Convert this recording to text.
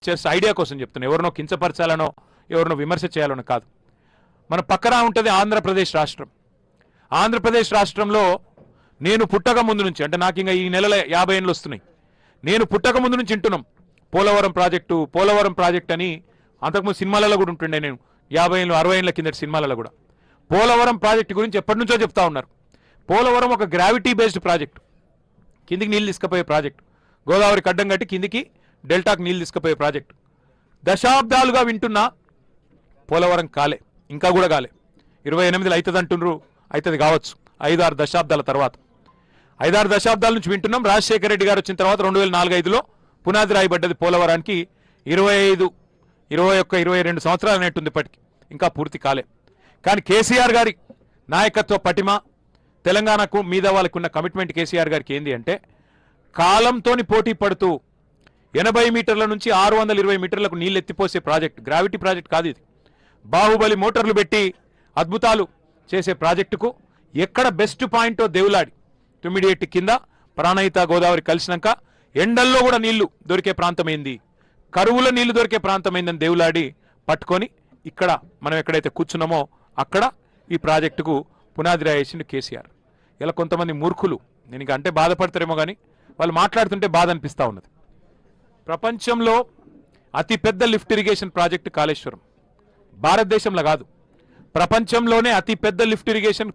Just idea కోసం చెప్తున్నాను, ఎవరినో కించపరచాలనో ఎవరినో విమర్శ చేయాలనో కాదు. మన పక్కన ఉంటుంది ఆంధ్రప్రదేశ్ రాష్ట్రం. ఆంధ్రప్రదేశ్ రాష్ట్రంలో నేను పుట్టక ముందు నుంచి, అంటే నాకు ఇంకా ఈ నెలలో 50 ఏళ్ళు వస్తున్నాయి, నేను పుట్టక ముందు నుంచి వింటున్నాం పోలవరం ప్రాజెక్ట్ అని. అంతకుముందు సినిమాలలో కూడా ఉంటుండే, నేను 50 ఏళ్ళు 60 ఏళ్ళ కిందటి సినిమాలలో కూడా పోలవరం ప్రాజెక్టు గురించి ఎప్పటి నుంచో చెప్తా ఉన్నారు. పోలవరం ఒక గ్రావిటీ బేస్డ్ ప్రాజెక్టు, కిందికి నీళ్ళు తీసుకుపోయే ప్రాజెక్టు, గోదావరికి అడ్డం కట్టి కిందికి డెల్టాకు నీళ్ళు తీసుకుపోయే ప్రాజెక్టు. దశాబ్దాలుగా వింటున్నా పోలవరం కాలే, ఇంకా కూడా కాలే. 28లో అవుతుంది అంటున్నారు, అవుతుంది కావచ్చు 5-6 దశాబ్దాల తర్వాత. 5-6 దశాబ్దాల నుంచి వింటున్నాం. రాజశేఖర రెడ్డి గారు వచ్చిన తర్వాత 2004-05లో పునాది రాయబడ్డది పోలవరానికి. 25, 21, 22 సంవత్సరాలు అనేట్టుంది ఇప్పటికి, ఇంకా పూర్తి కాలే. కానీ కేసీఆర్ గారి నాయకత్వ పటిమ, తెలంగాణకు మీద వాళ్ళకు ఉన్న కమిట్మెంట్ కేసీఆర్ గారికి ఏంది అంటే, కాలంతోని పోటీ పడుతూ 80 మీటర్ల నుంచి 620 మీటర్లకు నీళ్ళు ఎత్తిపోసే ప్రాజెక్ట్, గ్రావిటీ ప్రాజెక్ట్ కాదు ఇది. బాహుబలి మోటార్లు పెట్టి అద్భుతాలు చేసే ప్రాజెక్టుకు ఎక్కడ బెస్ట్ పాయింటో దేవులాడి, తుమ్మిడిఎట్టి కింద ప్రాణహిత గోదావరి కలిసినాక ఎండల్లో కూడా నీళ్లు దొరికే ప్రాంతమైంది, కరువుల నీళ్లు దొరికే ప్రాంతమైందని దేవులాడి పట్టుకొని ఇక్కడ మనం ఎక్కడైతే కూర్చున్నామో అక్కడ ఈ ప్రాజెక్టుకు పునాది రాయేసింది కేసీఆర్. ఇలా కొంతమంది మూర్ఖులు, నేను ఇక అంటే బాధపడతారేమో కానీ వాళ్ళు మాట్లాడుతుంటే బాధ అనిపిస్తూ ఉన్నది. ప్రపంచంలో అతిపెద్ద లిఫ్ట్ ఇరిగేషన్ ప్రాజెక్టు కాళేశ్వరం, భారతదేశంలో కాదు ప్రపంచంలోనే అతిపెద్ద లిఫ్ట్ ఇరిగేషన్